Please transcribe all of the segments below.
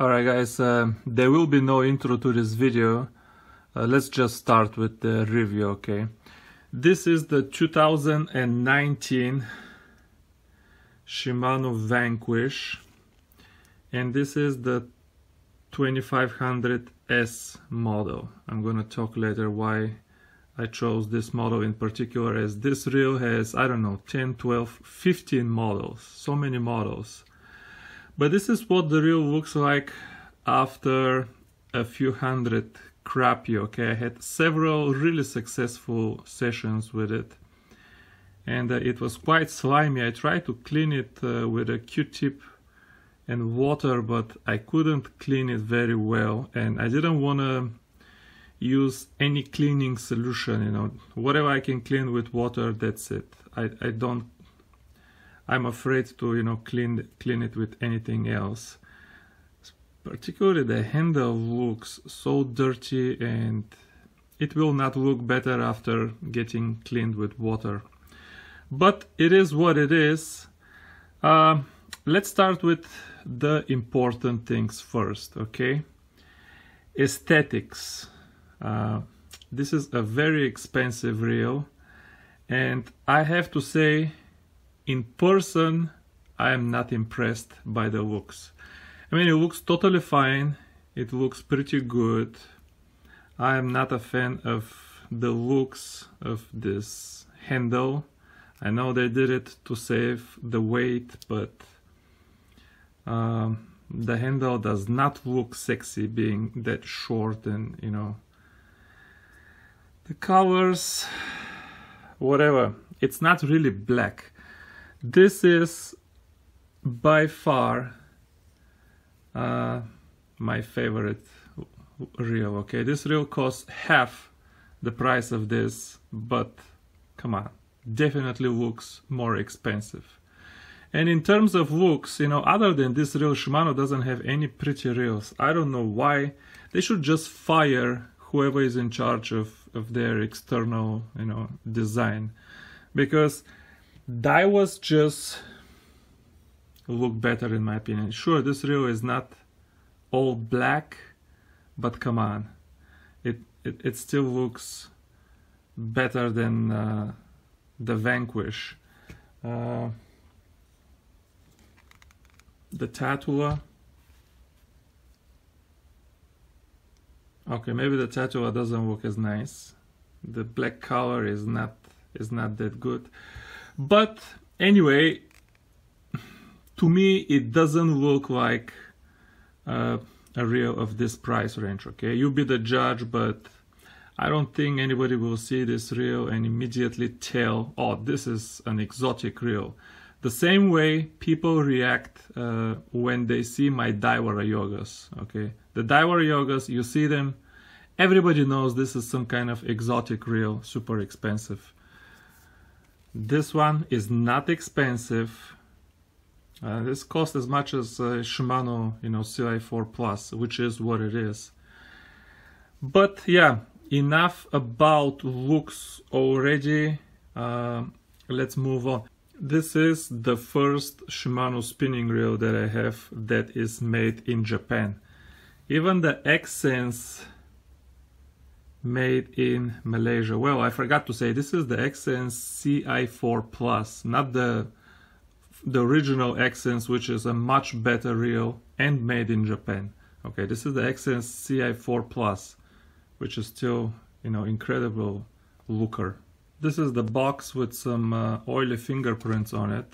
Alright guys, there will be no intro to this video. Let's just start with the review, okay? This is the 2019 Shimano Vanquish, and this is the 2500S model. I'm gonna talk later why I chose this model in particular, as this reel has, I don't know, 10, 12, 15 models, so many models. But this is what the reel looks like after a few hundred crappie, okay? I had several really successful sessions with it, and it was quite slimy. I tried to clean it with a Q-tip and water, but I couldn't clean it very well, and I didn't want to use any cleaning solution, you know. Whatever I can clean with water, that's it. I'm afraid to, you know, clean it with anything else. Particularly the handle looks so dirty, and it will not look better after getting cleaned with water. But it is what it is. Let's start with the important things first, okay? Aesthetics. This is a very expensive reel, and I have to say, in person, I am not impressed by the looks. I mean, it looks totally fine, it looks pretty good. I am not a fan of the looks of this handle. I know they did it to save the weight, but the handle does not look sexy being that short, and you know, the colors, whatever, it's not really black. This is by far my favorite reel, okay? This reel costs half the price of this, but come on, definitely looks more expensive. And in terms of looks, you know, other than this reel, Shimano doesn't have any pretty reels. I don't know why. They should just fire whoever is in charge of their external, you know, design, because Daiwas just look better in my opinion. Sure, this reel is not all black, but come on, it still looks better than the Vanquish. The Tatula, okay, maybe the Tatula doesn't look as nice. The black color is not that good. But anyway, to me it doesn't look like a reel of this price range, okay? You be the judge, but I don't think anybody will see this reel and immediately tell, oh, this is an exotic reel. The same way people react when they see my Daiwa Ryogas, okay? The Daiwa Ryogas, you see them, everybody knows this is some kind of exotic reel, super expensive. This one is not expensive. This costs as much as Shimano, you know, CI4 Plus, which is what it is. But yeah, enough about looks already. Let's move on. This is the first Shimano spinning reel that I have that is made in Japan. Even the X-Sense made in Malaysia. Well, I forgot to say, this is the X-Sense CI4 Plus, not the original X-Sense, which is a much better reel and made in Japan. Okay, this is the X-Sense CI4 Plus, which is still, you know, incredible looker. This is the box with some oily fingerprints on it.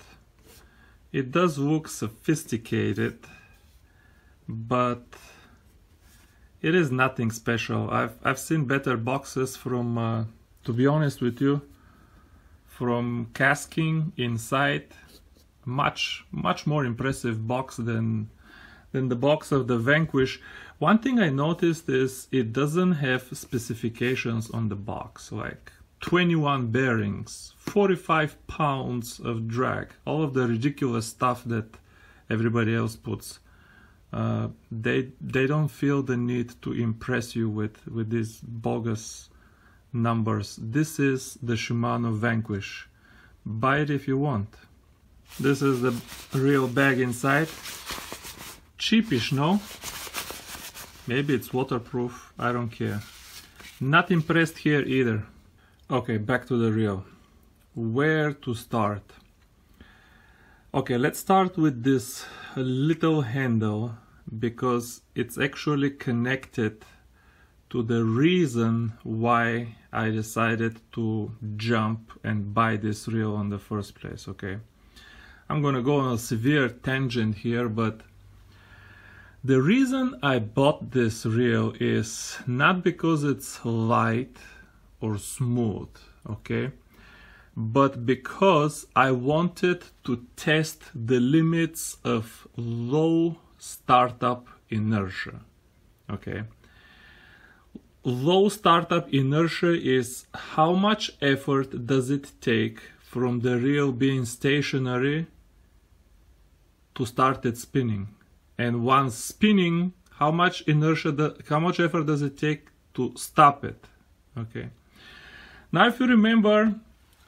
It does look sophisticated, but it is nothing special. I've seen better boxes from, to be honest with you, from Kasking inside. Much more impressive box than the box of the Vanquish. One thing I noticed is it doesn't have specifications on the box, like 21 bearings, 45 pounds of drag, all of the ridiculous stuff that everybody else puts. They don't feel the need to impress you with these bogus numbers. This is the Shimano Vanquish. Buy it if you want. This is the real bag inside. Cheapish, no? Maybe it's waterproof, I don't care. Not impressed here either. Okay, back to the reel. Where to start? Okay, let's start with this little handle because it's actually connected to the reason why I decided to jump and buy this reel in the first place, okay? I'm gonna go on a severe tangent here, but the reason I bought this reel is not because it's light or smooth, okay? But because I wanted to test the limits of low startup inertia, okay? Low startup inertia is how much effort does it take from the reel being stationary to start it spinning, and once spinning, how much effort does it take to stop it, okay? Now, if you remember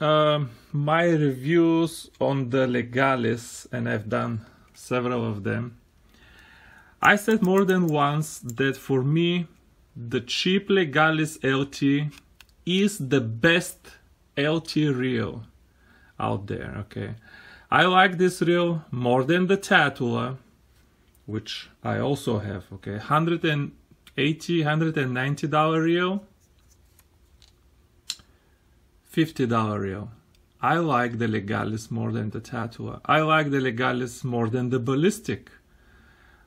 my reviews on the Legalis, and I've done several of them, I said more than once that for me the cheap Legalis LT is the best LT reel out there, okay? I like this reel more than the Tatula, which I also have, okay? $180, $190 reel, $50 reel. I like the Legalis more than the Tatula. I like the Legalis more than the Ballistic.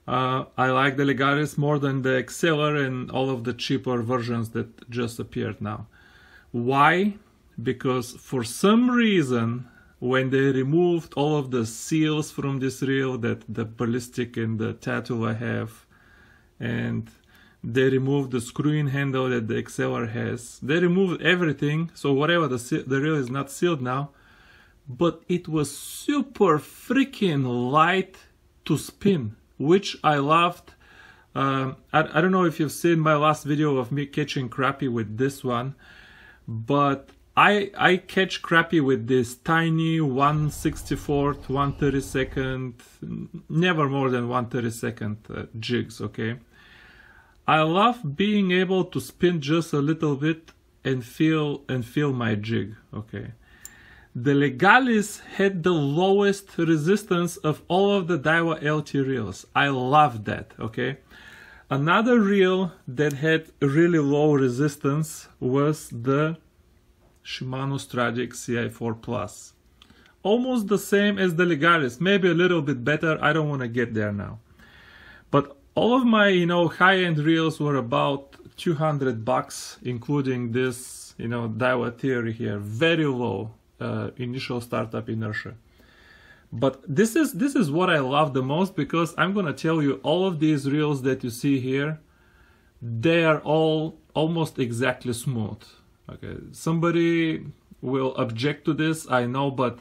I like the Legalis more than the Exceller and all of the cheaper versions that just appeared now. Why? Because for some reason, when they removed all of the seals from this reel that the Ballistic and the Tatula have, and they removed the screw-in handle that the Exceller has, they removed everything, so whatever, the reel is not sealed now, but it was super freaking light to spin, which I loved. I don't know if you've seen my last video of me catching crappie with this one, but I catch crappie with this tiny 1/64th, 1/32nd, never more than 1/32nd jigs, okay? I love being able to spin just a little bit and feel my jig, okay? The Legalis had the lowest resistance of all of the Daiwa LT reels. I love that, okay? Another reel that had really low resistance was the Shimano Stragic CI4 Plus. Almost the same as the Legalis, maybe a little bit better. I don't want to get there now. But all of my, high-end reels were about $200, including this, Daiwa Theory here. Very low initial startup inertia. But this is what I love the most, because I'm gonna tell you, all of these reels that you see here, they are all almost exactly smooth. Okay, somebody will object to this, I know, but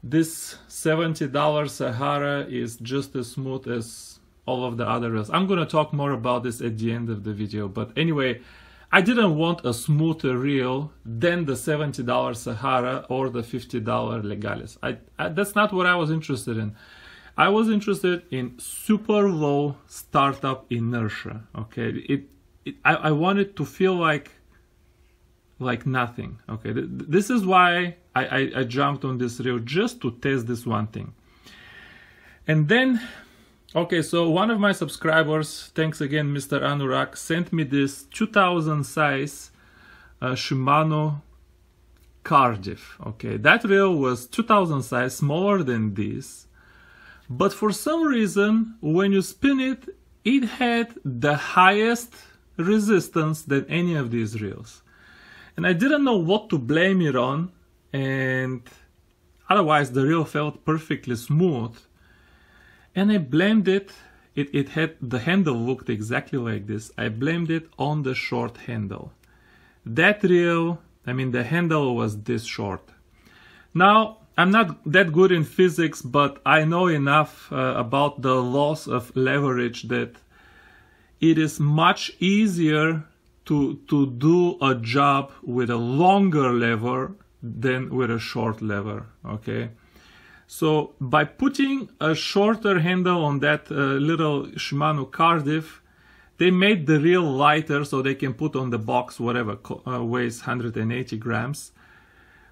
this $70 Sahara is just as smooth as all of the other reels. I'm gonna talk more about this at the end of the video, but anyway, I didn't want a smoother reel than the $70 Sahara or the $50 Legalis. That's not what I was interested in. I was interested in super low startup inertia. Okay, I wanted to feel like nothing. Okay, this is why I jumped on this reel, just to test this one thing. And then, okay, so one of my subscribers, thanks again, Mr. Anurag, sent me this 2000 size Shimano Cardiff. Okay, that reel was 2000 size, smaller than this, but for some reason, when you spin it, it had the highest resistance than any of these reels. And I didn't know what to blame it on, and otherwise the reel felt perfectly smooth. And I blamed it, it had, the handle looked exactly like this. I blamed it on the short handle. That reel, the handle was this short. Now, I'm not that good in physics, but I know enough about the laws of leverage that it is much easier to do a job with a longer lever than with a short lever, okay? So by putting a shorter handle on that little Shimano Cardiff, They made the reel lighter so they can put on the box whatever weighs 180 grams.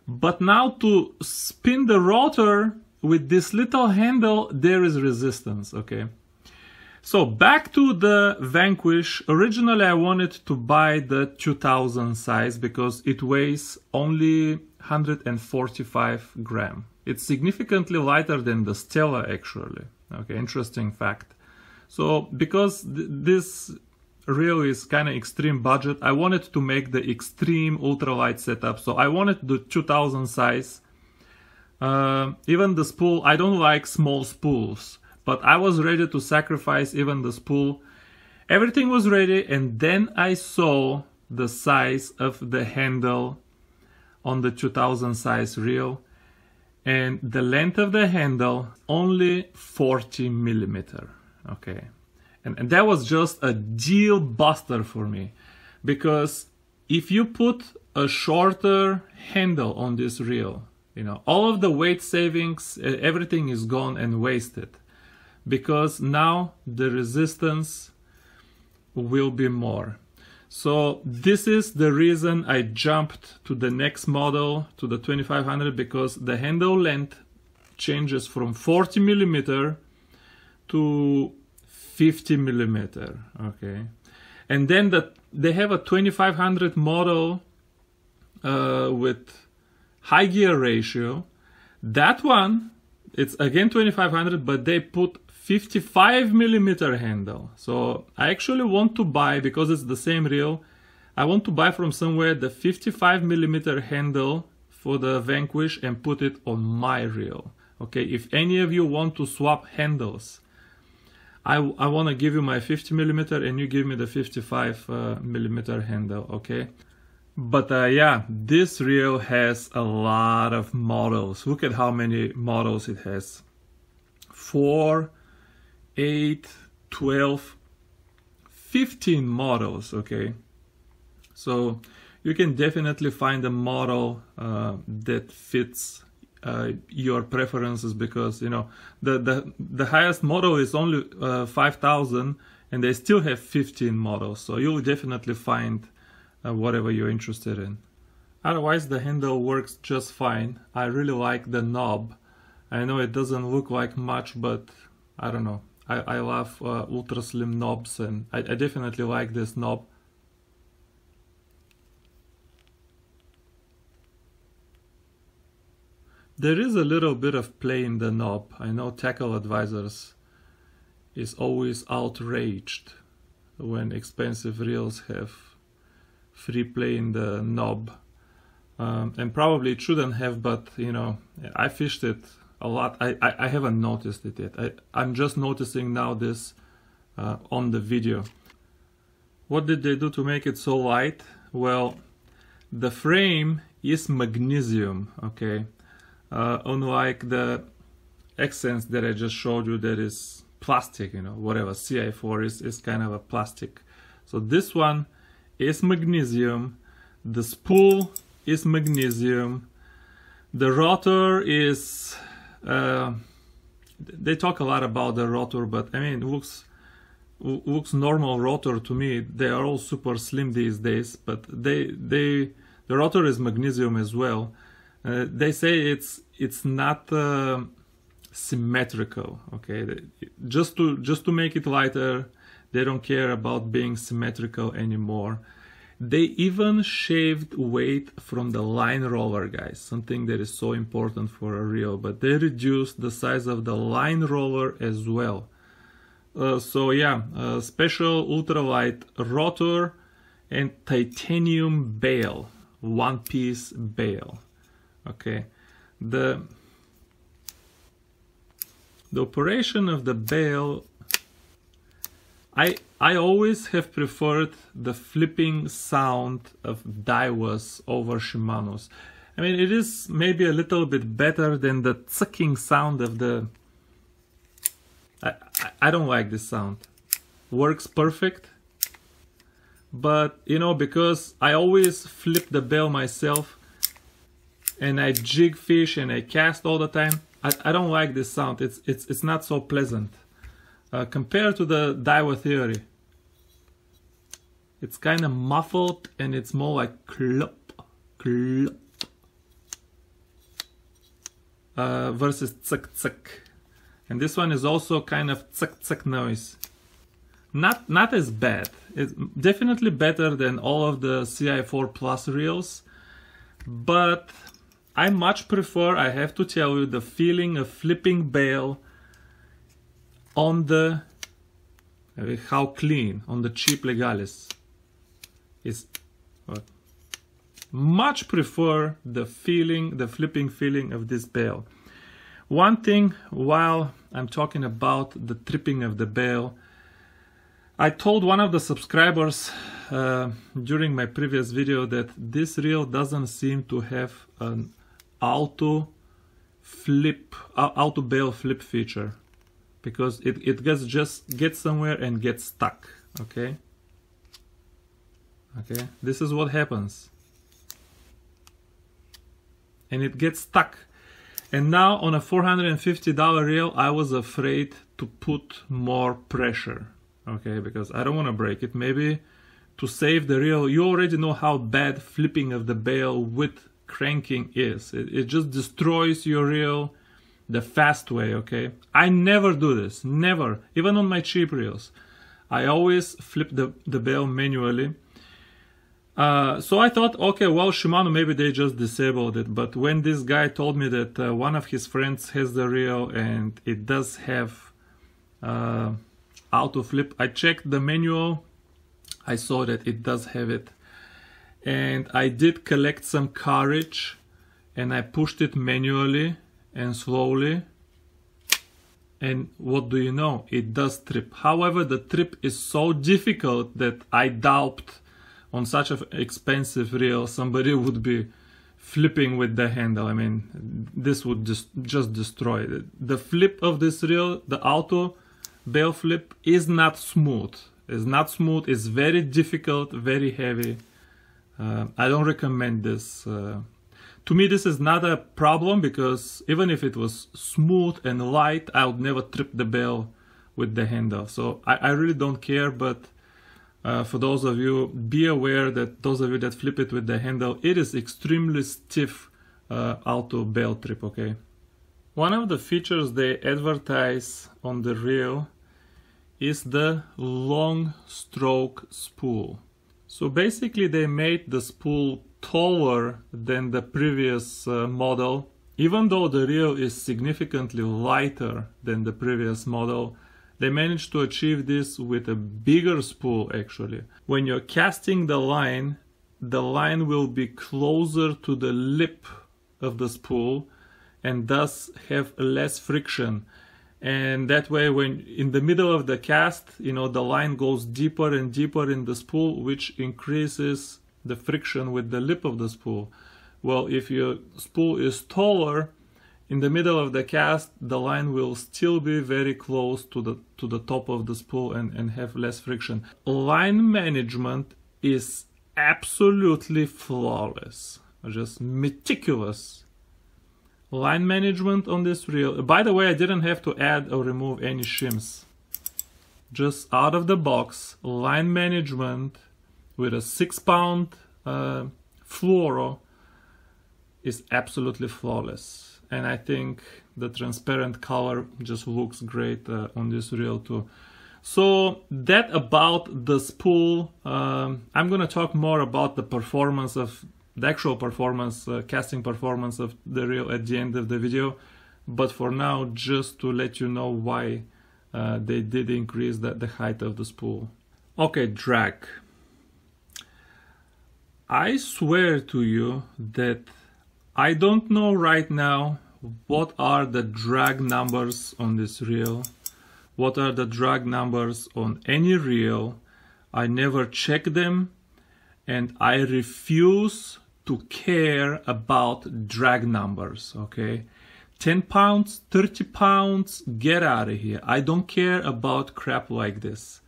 But now to spin the rotor with this little handle, there is resistance, okay? So back to the Vanquish. Originally I wanted to buy the 2000 size because it weighs only 145 grams. It's significantly lighter than the Stella actually. Okay, interesting fact. So because this reel is kind of extreme budget, I wanted to make the extreme ultralight setup. So I wanted the 2000 size. Even the spool, I don't like small spools, but I was ready to sacrifice even the spool. Everything was ready, and then I saw the size of the handle on the 2000 size reel, and the length of the handle only 40 millimeter. Okay, and that was just a deal buster for me, because if you put a shorter handle on this reel, you know, all of the weight savings, everything is gone and wasted, because now the resistance will be more. So this is the reason I jumped to the next model, to the 2500, because the handle length changes from 40 millimeter to 50 millimeter. Okay, and then they have a 2500 model with high gear ratio. That one, it's again 2500, but they put 55 millimeter handle. So I actually want to buy, because it's the same reel, I want to buy from somewhere the 55 millimeter handle for the Vanquish and put it on my reel. Okay, if any of you want to swap handles, I want to give you my 50 millimeter and you give me the 55 millimeter handle, okay? But yeah, this reel has a lot of models. Look at how many models it has. 4, 8, 12, 15 models, okay? So you can definitely find a model that fits your preferences, because you know the highest model is only 5,000 and they still have 15 models, so you'll definitely find whatever you're interested in. Otherwise the handle works just fine. I really like the knob. I know it doesn't look like much, but I don't know, I love ultra slim knobs, and I definitely like this knob. There is a little bit of play in the knob. I know Tackle Advisors is always outraged when expensive reels have free play in the knob, and probably it shouldn't have, but you know, I fished it a lot. I haven't noticed it yet. I'm just noticing now this on the video. What did they do to make it so light? Well, the frame is magnesium, okay? Unlike the Xsense that I just showed you, that is plastic, you know, whatever. CI4 is kind of a plastic. So this one is magnesium. The spool is magnesium. The rotor is, they talk a lot about the rotor, but I mean, it looks normal rotor to me. They are all super slim these days, but the rotor is magnesium as well. They say it's not symmetrical, okay? Just to make it lighter, they don't care about being symmetrical anymore. They even shaved weight from the line roller, guys, something that is so important for a reel, but they reduced the size of the line roller as well. So yeah, special ultralight rotor and titanium bail, one-piece bail. Okay, the operation of the bail, I always have preferred the flipping sound of Daiwas over Shimano's. I mean, it is maybe a little bit better than the sucking sound of the... I don't like this sound. Works perfect, but you know, because I always flip the bail myself, and I jig fish and I cast all the time, I don't like this sound. It's not so pleasant compared to the Daiwa Theory. It's kind of muffled and it's more like clop, clop, versus tsk tsk. And this one is also kind of tsk tsk noise. Not as bad. It's definitely better than all of the CI4 Plus reels, but I much prefer, I have to tell you, the feeling of flipping bail on the how clean on the cheap Legalis is. Much prefer the feeling, the flipping feeling of this bail. One thing while I'm talking about the tripping of the bail, I told one of the subscribers during my previous video that this reel doesn't seem to have an auto bail flip feature, because it just gets somewhere and gets stuck. Okay, this is what happens, and it gets stuck. And now on a $450 reel, I was afraid to put more pressure, okay, because I don't want to break it. Maybe to save the reel, you already know how bad flipping of the bail with cranking is. It just destroys your reel the fast way, okay? I never do this, never, even on my cheap reels. I always flip the bail manually. So I thought, okay, well, Shimano, maybe they just disabled it. But when this guy told me that one of his friends has the reel and it does have auto flip, I checked the manual. I saw that it does have it. And I did collect some courage and I pushed it manually and slowly. And what do you know? It does trip. However, the trip is so difficult that I doubt on such an expensive reel somebody would be flipping with the handle. I mean, this would just destroy it. The flip of this reel, the auto bail flip, is not smooth. It's not smooth. It's very difficult, very heavy. I don't recommend this. To me, this is not a problem, because even if it was smooth and light, I would never trip the bail with the handle. So I really don't care, but for those of you, be aware that those of you that flip it with the handle, it is extremely stiff auto bail trip, okay? One of the features they advertise on the reel is the long stroke spool. So basically they made the spool taller than the previous model. Even though the reel is significantly lighter than the previous model, they managed to achieve this with a bigger spool actually. When you're casting the line will be closer to the lip of the spool and thus have less friction. And that way, when in the middle of the cast, you know, the line goes deeper and deeper in the spool, which increases the friction with the lip of the spool. Well, if your spool is taller, in the middle of the cast, the line will still be very close to the top of the spool and have less friction. Line management is absolutely flawless, just meticulous. Line management on this reel. By the way, I didn't have to add or remove any shims. Just out of the box, line management with a 6-pound fluoro is absolutely flawless. And I think the transparent color just looks great on this reel too. So that about the spool. I'm gonna talk more about the performance of the actual performance, casting performance of the reel at the end of the video. But for now, just to let you know why they did increase the height of the spool. Okay, drag. I swear to you that I don't know right now what are the drag numbers on this reel, what are the drag numbers on any reel. I never check them, and I refuse to care about drag numbers, okay? 10 pounds, 30 pounds, get out of here. I don't care about crap like this.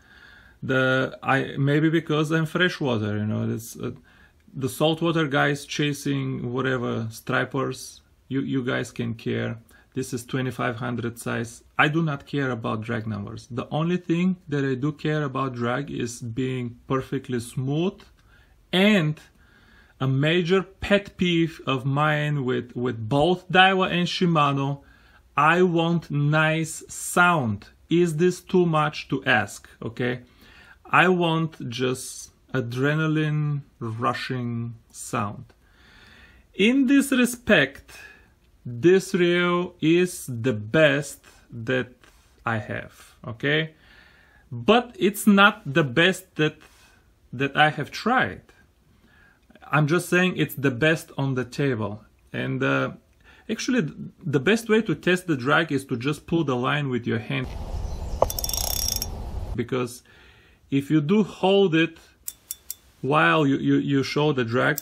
Maybe because I'm freshwater, you know, it's, the saltwater guys chasing whatever stripers, you guys can care. This is 2500 size. I do not care about drag numbers. The only thing that I do care about drag is being perfectly smooth, and a major pet peeve of mine with both Daiwa and Shimano, I want nice sound. Is this too much to ask? Okay, I want just adrenaline rushing sound. In this respect, this reel is the best that I have, okay? But it's not the best that I have tried. I'm just saying it's the best on the table. And actually, the best way to test the drag is to just pull the line with your hand. Because if you do hold it while you show the drag,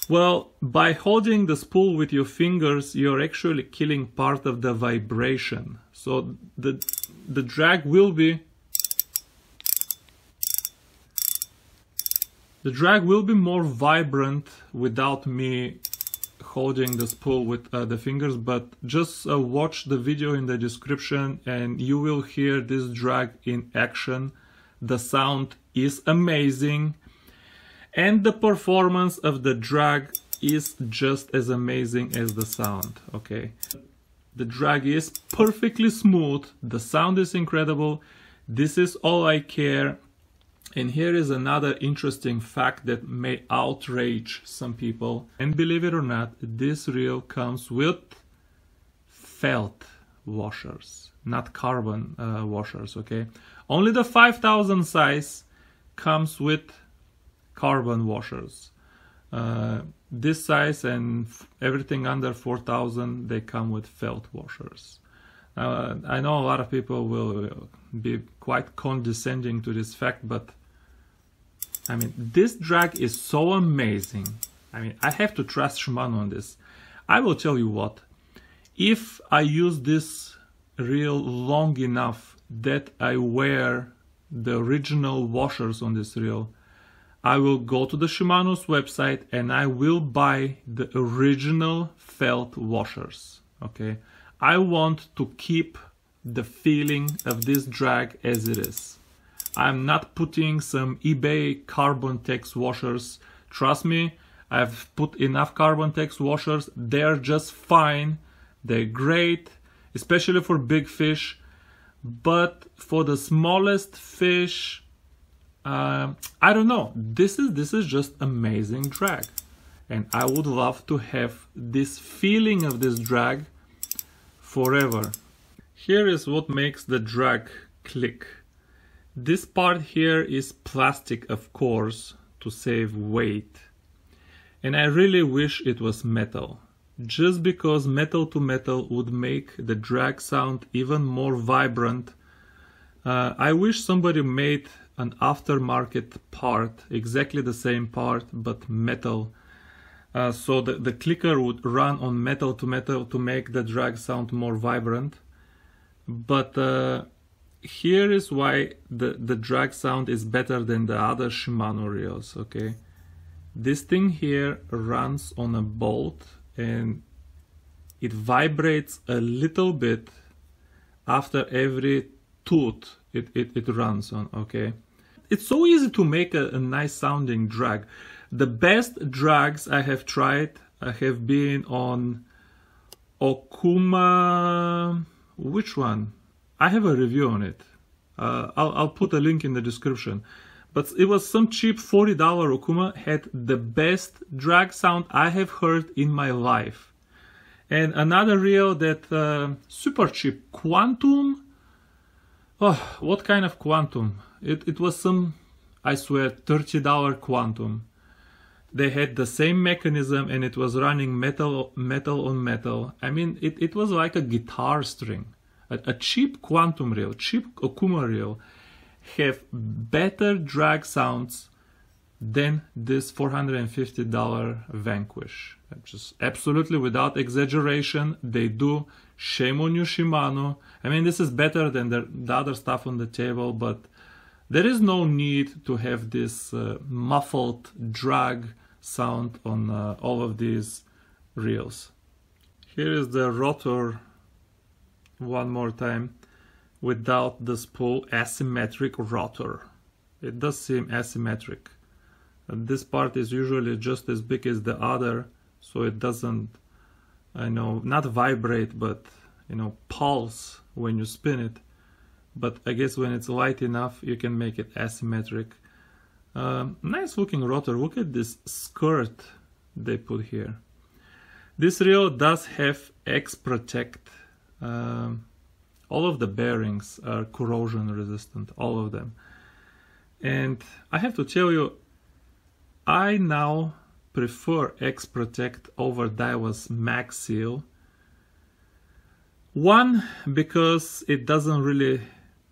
well, by holding the spool with your fingers, you're actually killing part of the vibration. So the drag will be more vibrant without me holding the spool with the fingers, but just watch the video in the description and you will hear this drag in action. The sound is amazing. And the performance of the drag is just as amazing as the sound, okay? The drag is perfectly smooth, the sound is incredible, this is all I care. And here is another interesting fact that may outrage some people. And believe it or not, this reel comes with felt washers, not carbon washers, okay? Only the 5000 size comes with carbon washers. This size and everything under 4000, they come with felt washers. I know a lot of people will be quite condescending to this fact, but I mean, this drag is so amazing. I mean, I have to trust Shimano on this. I will tell you what, if I use this reel long enough that I wear the original washers on this reel, I will go to the Shimano's website and I will buy the original felt washers, okay? I want to keep the feeling of this drag as it is. I'm not putting some eBay Carbon Tex washers. Trust me, I've put enough Carbon Tex washers. They're just fine. They're great, especially for big fish. But for the smallest fish, I don't know. This is just amazing drag, and I would love to have this feeling of this drag forever. Here is what makes the drag click. This part here is plastic, of course, to save weight, and I really wish it was metal, just because metal to metal would make the drag sound even more vibrant. I wish somebody made an aftermarket part, exactly the same part, but metal. So the clicker would run on metal to make the drag sound more vibrant. But here is why the drag sound is better than the other Shimano reels, okay? This thing here runs on a bolt and it vibrates a little bit after every tooth it runs on, okay? It's so easy to make a nice sounding drag. The best drags I have tried have been on Okuma. Which one? I have a review on it. I'll put a link in the description. But it was some cheap $40 Okuma, had the best drag sound I have heard in my life. And another reel that super cheap, Quantum. Oh, what kind of Quantum? It was some, I swear, $30 Quantum. They had the same mechanism and it was running metal on metal. I mean, it was like a guitar string. A cheap Quantum reel, cheap Okuma reel, have better drag sounds than this $450 Vanquish. Just absolutely without exaggeration, they do. Shame on you, Shimano. I mean, this is better than the other stuff on the table, but there is no need to have this muffled drag sound on all of these reels. Here is the rotor one more time without the spool, asymmetric rotor. It does seem asymmetric. And this part is usually just as big as the other, so it doesn't, I know, not vibrate, but pulse when you spin it. But I guess when it's light enough, you can make it asymmetric. Nice looking rotor. Look at this skirt they put here. This reel does have X-Protect. All of the bearings are corrosion resistant, all of them. And I have to tell you, I now prefer X-Protect over Daiwa's MagSeal. One, because it doesn't really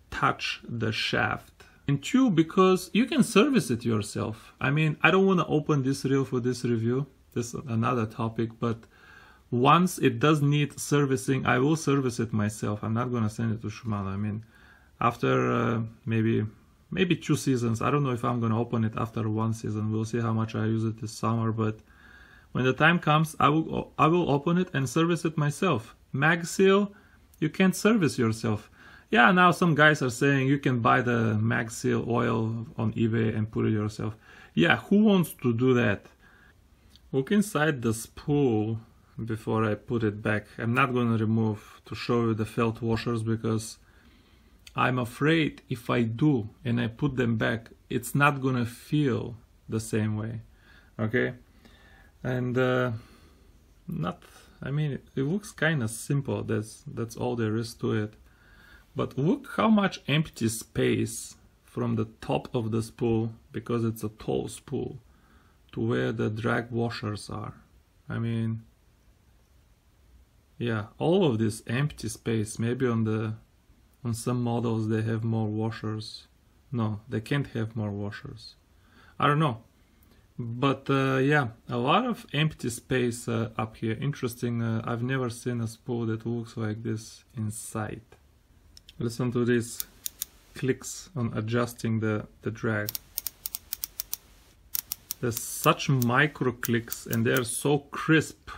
touch the shaft. And two, because you can service it yourself. I mean, I don't want to open this reel for this review. This is another topic, but once it does need servicing, I will service it myself. I'm not going to send it to Shimano. I mean, after maybe 2 seasons, I don't know if I'm going to open it after 1 season. We'll see how much I use it this summer, but when the time comes, I will open it and service it myself. MagSeal, you can't service yourself. Yeah, now some guys are saying you can buy the MagSeal oil on eBay and put it yourself. Yeah, who wants to do that? Look inside the spool before I put it back. I'm not going to remove to show you the felt washers because I'm afraid if I do and I put them back, it's not going to feel the same way. Okay? And I mean, it looks kind of simple. That's all there is to it. But look how much empty space from the top of the spool, because it's a tall spool, to where the drag washers are. I mean, yeah, all of this empty space. Maybe on some models they have more washers. No, they can't have more washers. I don't know. But yeah, a lot of empty space up here. Interesting. I've never seen a spool that looks like this inside. Listen to these clicks on adjusting the drag. There's such micro clicks and they're so crisp.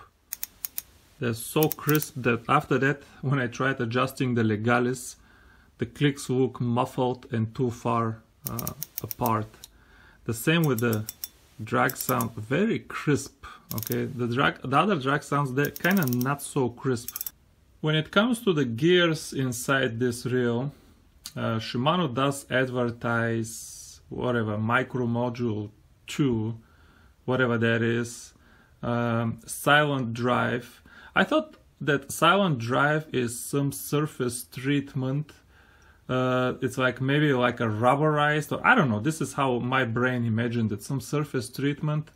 They're so crisp that after that, when I tried adjusting the Legalis, the clicks look muffled and too far apart. The same with the drag sound, very crisp. Okay, the other drag sounds, they're kind of not so crisp. When it comes to the gears inside this reel, Shimano does advertise whatever, Micro Module 2, whatever that is, Silent Drive. I thought that Silent Drive is some surface treatment. It's like maybe like a rubberized, or I don't know, this is how my brain imagined it, some surface treatment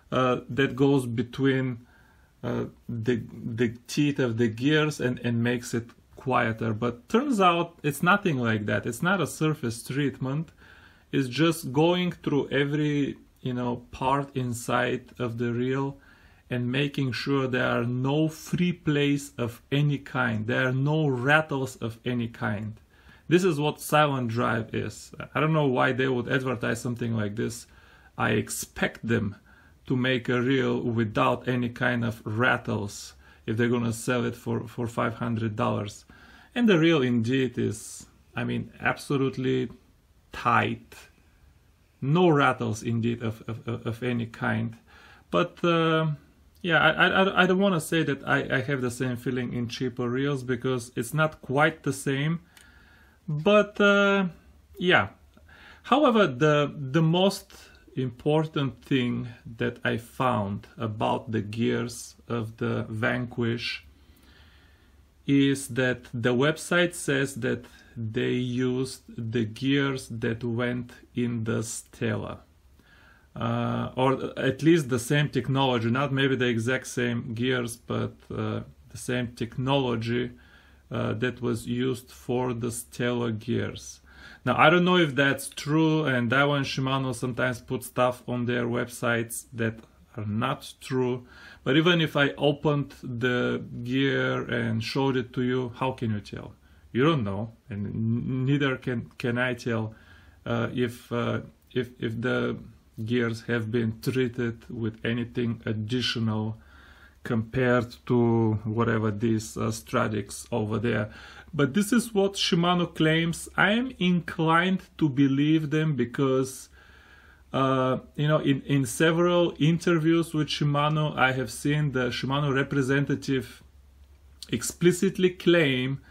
that goes between the teeth of the gears and makes it quieter. But turns out it's nothing like that. It's not a surface treatment. It's just going through every part inside of the reel and making sure there are no free plays of any kind. There are no rattles of any kind. This is what Silent Drive is. I don't know why they would advertise something like this. I expect them to make a reel without any kind of rattles if they're gonna sell it for $500. And the reel indeed is, I mean, absolutely tight. No rattles indeed of any kind. But yeah, I don't want to say that I have the same feeling in cheaper reels because it's not quite the same. But yeah. However, the most important thing that I found about the gears of the Vanquish is that the website says that they used the gears that went in the Stella, or at least the same technology, not maybe the exact same gears, but the same technology that was used for the Stella gears. Now, I don't know if that's true, and Daiwa and Shimano sometimes put stuff on their websites that are not true. But even if I opened the gear and showed it to you, how can you tell? You don't know, and neither can I tell if the gears have been treated with anything additional compared to whatever these Stradics over there. But this is what Shimano claims. I am inclined to believe them because you know, in several interviews with Shimano, I have seen the Shimano representative explicitly claim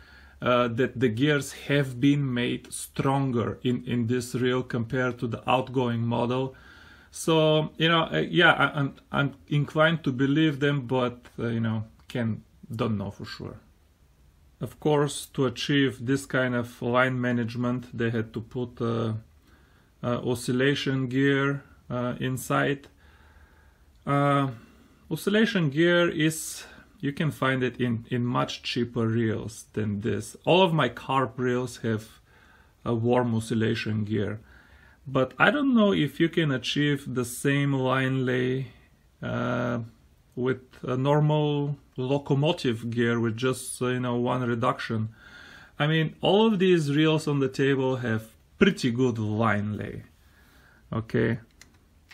that the gears have been made stronger in this reel compared to the outgoing model. So, you know, yeah, I'm inclined to believe them, but, you know, don't know for sure. Of course, to achieve this kind of line management, they had to put oscillation gear inside. Oscillation gear is, you can find it in much cheaper reels than this. All of my carp reels have a worm oscillation gear, but I don't know if you can achieve the same line lay with a normal locomotive gear with just you know, one reduction. I mean, all of these reels on the table have pretty good line lay. Okay,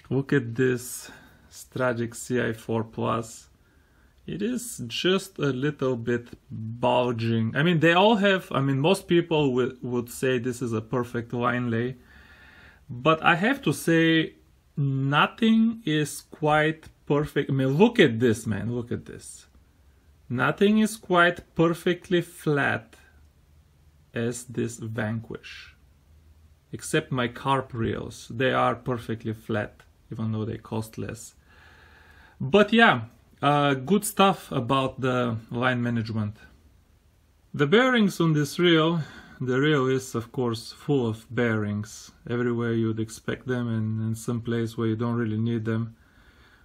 look at this Stradic CI4 Plus. It is just a little bit bulging. I mean, they all have, I mean, most people would say this is a perfect line lay, but I have to say nothing is quite perfect. I mean, look at this, man, look at this. Nothing is quite perfectly flat as this Vanquish. Except my carp reels, they are perfectly flat, even though they cost less. But yeah, good stuff about the line management. The bearings on this reel, the reel is of course full of bearings, everywhere you'd expect them and in some place where you don't really need them.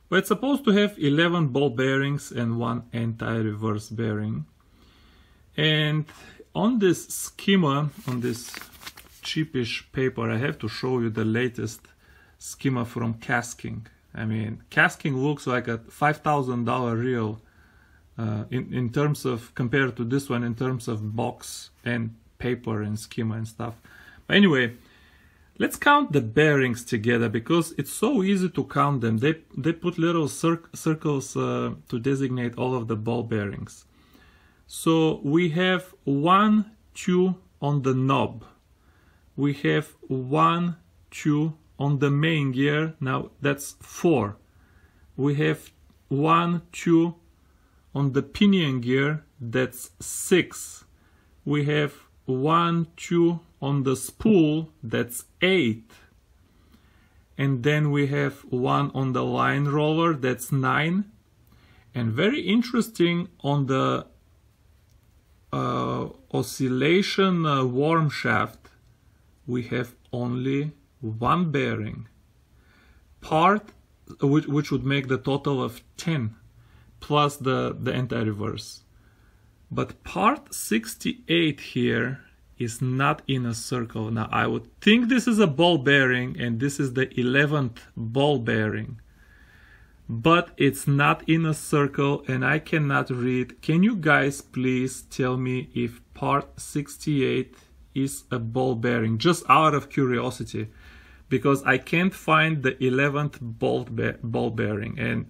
But it's supposed to have 11 ball bearings and 1 anti-reverse bearing. And on this schema, on this cheapish paper, I have to show you the latest schema from Kasking. I mean, Kasking looks like a $5,000 reel in terms of, compared to this one, in terms of box and paper and schema and stuff. But anyway, let's count the bearings together because it's so easy to count them. They put little circles to designate all of the ball bearings. So we have 1, 2 on the knob. We have 1, 2 on the main gear. Now that's 4. We have 1, 2 on the pinion gear. That's 6. We have 1, 2 on the spool. That's 8. And then we have 1 on the line roller. That's 9. And very interesting, on the oscillation worm shaft, we have only 1 bearing, which would make the total of 10 plus the anti-reverse. But part 68 here is not in a circle. Now I would think this is a ball bearing and this is the 11th ball bearing, but it's not in a circle and I cannot read. Can you guys please tell me if part 68 is a ball bearing, just out of curiosity, because I can't find the 11th ball bearing, and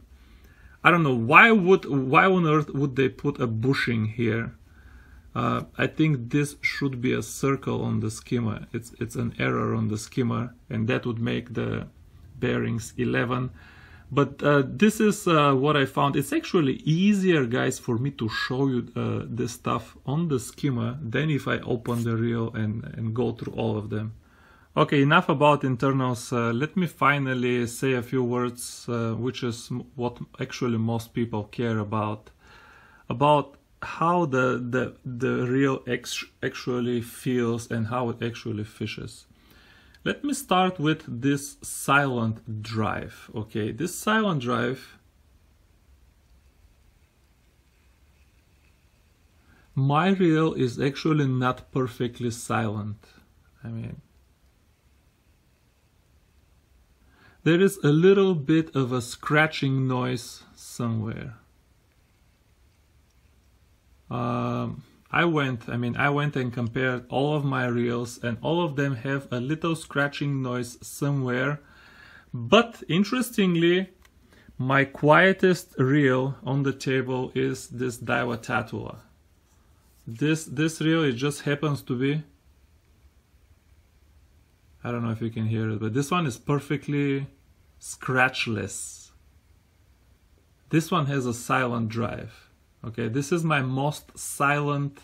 I don't know why on earth would they put a bushing here. I think this should be a circle on the schema. It's an error on the schema, and that would make the bearings 11. But this is what I found. It's actually easier, guys, for me to show you this stuff on the schema than if I open the reel and go through all of them. Okay, enough about internals. Let me finally say a few words, which is what actually most people care about how the reel actually feels and how it actually fishes. Let me start with this silent drive. Okay, this silent drive, my reel is actually not perfectly silent. I mean, there is a little bit of a scratching noise somewhere. I went and compared all of my reels, and all of them have a little scratching noise somewhere. But interestingly, my quietest reel on the table is this Daiwa Tatula. This reel, it just happens to be, I don't know if you can hear it, but this one is perfectly scratchless. This one has a silent drive. Okay, this is my most silent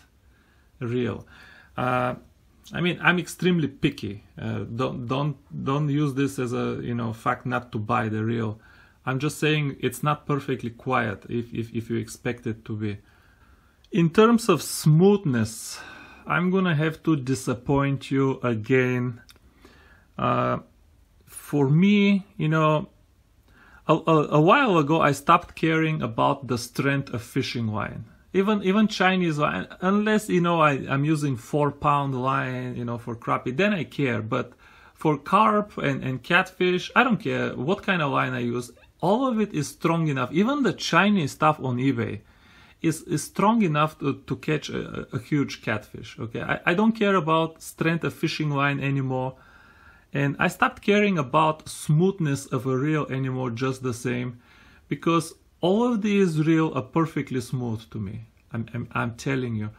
reel. I mean, I'm extremely picky. Don't use this as a fact not to buy the reel. I'm just saying it's not perfectly quiet if you expect it to be. In terms of smoothness, I'm gonna have to disappoint you again. For me, a while ago I stopped caring about the strength of fishing line. Even Chinese line, unless I'm using 4-pound line, for crappie, then I care. But for carp and catfish, I don't care what kind of line I use. All of it is strong enough. Even the Chinese stuff on eBay is strong enough to catch a huge catfish. Okay, I don't care about strength of fishing line anymore. And I stopped caring about smoothness of a reel anymore just the same, because all of these reels are perfectly smooth to me. I'm telling you.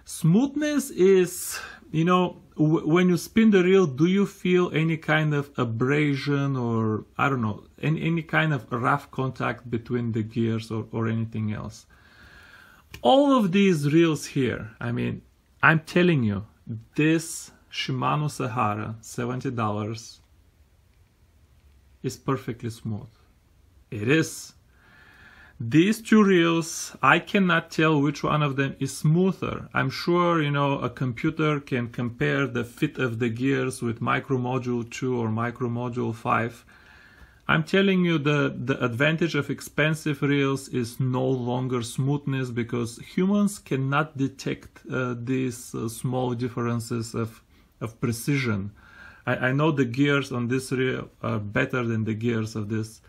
Smoothness is, when you spin the reel, do you feel any kind of abrasion or, I don't know, any kind of rough contact between the gears or anything else? All of these reels here, I mean, I'm telling you, this Shimano Sahara, $70, is perfectly smooth. It is. These two reels, I cannot tell which one of them is smoother. I'm sure, a computer can compare the fit of the gears with Micro Module 2 or Micro Module 5. I'm telling you, the advantage of expensive reels is no longer smoothness, because humans cannot detect these small differences of precision. I know the gears on this reel are better than the gears of this.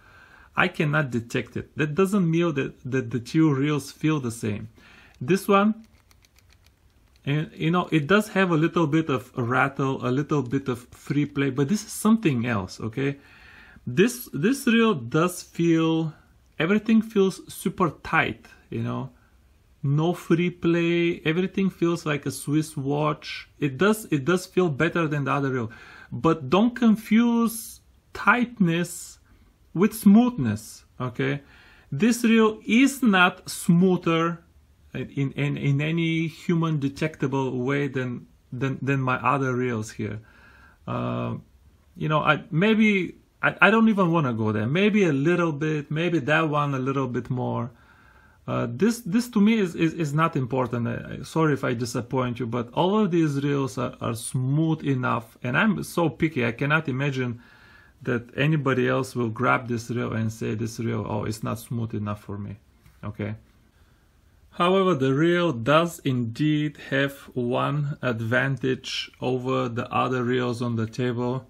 I cannot detect it. That doesn't mean that the two reels feel the same. This one, and it does have a little bit of a rattle, a little bit of free play, but this is something else, okay? This reel does feel, everything feels super tight, no free play, everything feels like a Swiss watch. It does feel better than the other reel, but don't confuse tightness with smoothness, okay? This reel is not smoother in any human detectable way than my other reels here. I don't even want to go there. Maybe a little bit, maybe that one a little bit more. This to me is not important. Sorry if I disappoint you, but all of these reels are smooth enough, and I'm so picky. I cannot imagine that anybody else will grab this reel and say this reel, oh, it's not smooth enough for me. Okay. However, the reel does indeed have one advantage over the other reels on the table,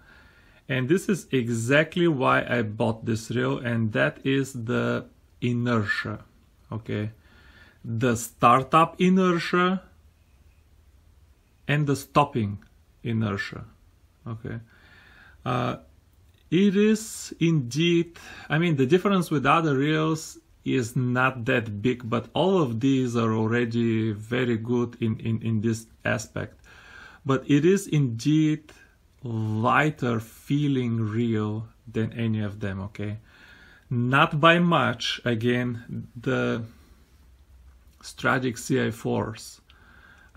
and this is exactly why I bought this reel, and that is the inertia. Okay, the startup inertia and the stopping inertia. Okay, it is indeed, I mean, the difference with other reels is not that big, but all of these are already very good in this aspect. But it is indeed lighter feeling reel than any of them, okay? Not by much. Again, the Stragic CI4s,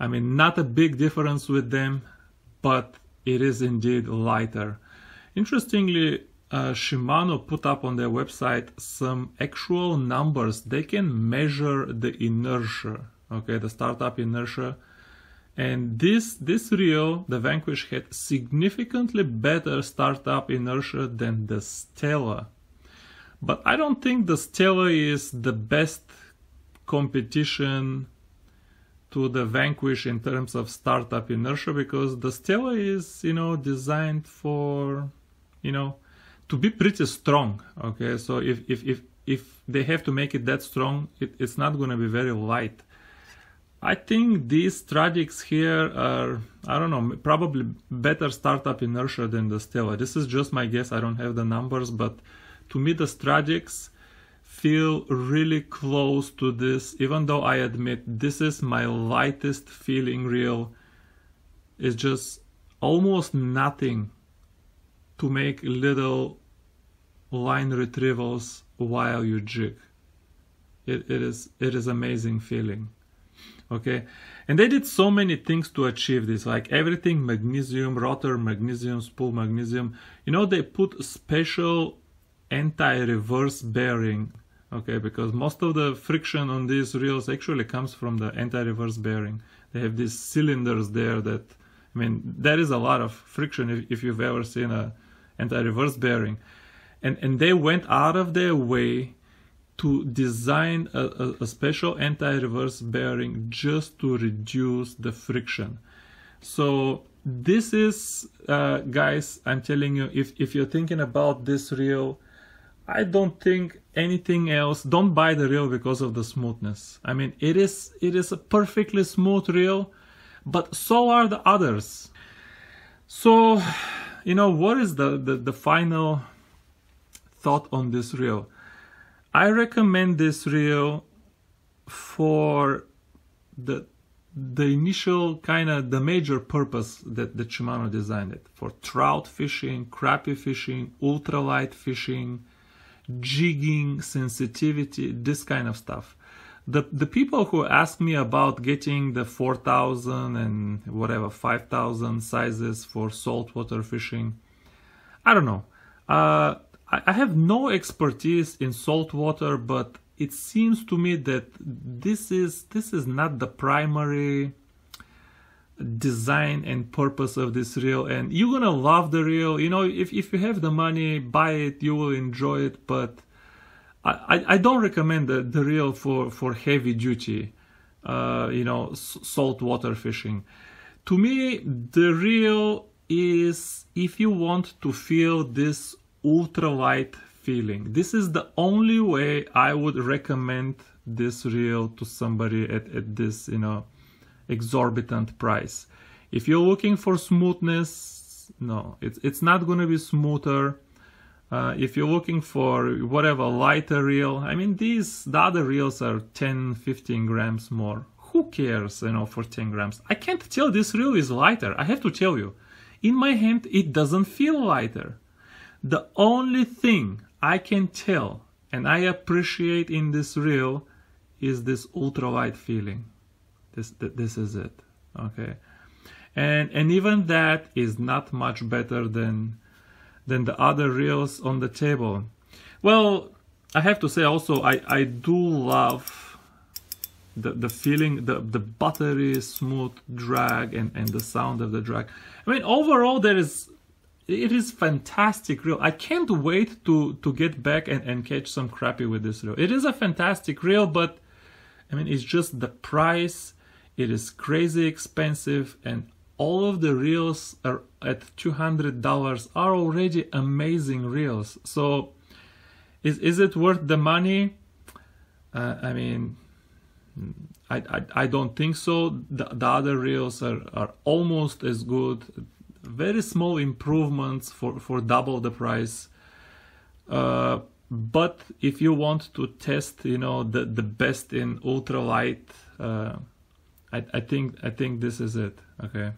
I mean, not a big difference with them, but it is indeed lighter. Interestingly, Shimano put up on their website some actual numbers. They can measure the inertia, okay, the startup inertia. And this reel, the Vanquish, had significantly better startup inertia than the Stella. But I don't think the Stella is the best competition to the Vanquish in terms of startup inertia, because the Stella is, designed for, to be pretty strong. Okay, so if they have to make it that strong, it's not going to be very light. I think these Stragics here are, I don't know, probably better startup inertia than the Stella. This is just my guess. I don't have the numbers, but to me the Stragics, feel really close to this, even though I admit this is my lightest feeling reel. It's just almost nothing to make little line retrievals while you jig. It is amazing feeling. Okay, and they did so many things to achieve this, like everything magnesium, rotor magnesium, spool magnesium. You know, they put special anti-reverse bearing, okay, because most of the friction on these reels actually comes from the anti-reverse bearing. They have these cylinders there that, I mean, there is a lot of friction if you've ever seen a anti-reverse bearing. And they went out of their way to design a special anti-reverse bearing just to reduce the friction. So this is, guys, I'm telling you, if you're thinking about this reel, I don't think anything else. Don't buy the reel because of the smoothness. I mean, it is a perfectly smooth reel, but so are the others. So, you know, what is the final thought on this reel? I recommend this reel for the initial kind of the major purpose that Shimano designed it for: trout fishing, crappie fishing, ultralight fishing, jigging, sensitivity, this kind of stuff. The people who ask me about getting the 4,000 and whatever 5,000 sizes for saltwater fishing, I don't know. I have no expertise in saltwater, but it seems to me that this is not the primary design and purpose of this reel. And you're gonna love the reel. You know, if you have the money, buy it, you will enjoy it. But I don't recommend the reel for heavy duty, you know, saltwater fishing. To me, the reel is if you want to feel this ultralight feeling. This is the only way I would recommend this reel to somebody at this, you know, exorbitant price. If you're looking for smoothness, no, it's not going to be smoother. If you're looking for whatever lighter reel, I mean, the other reels are 10-15 grams more. Who cares, you know, for 10 grams? I can't tell this reel is lighter. I have to tell you, in my hand it doesn't feel lighter. The only thing I can tell and I appreciate in this reel is this ultralight feeling. This is it, okay? And even that is not much better than the other reels on the table. Well, I have to say also, I do love the feeling, the buttery smooth drag and the sound of the drag. I mean, overall it is fantastic reel. I can't wait to get back and catch some crappie with this reel. It is a fantastic reel, but I mean, it's just the price. It is crazy expensive, and all of the reels are at $200 are already amazing reels. So is it worth the money? I mean, I don't think so. The other reels are almost as good. Very small improvements for double the price. But if you want to test, you know, the best in ultralight, I think this is it. Okay.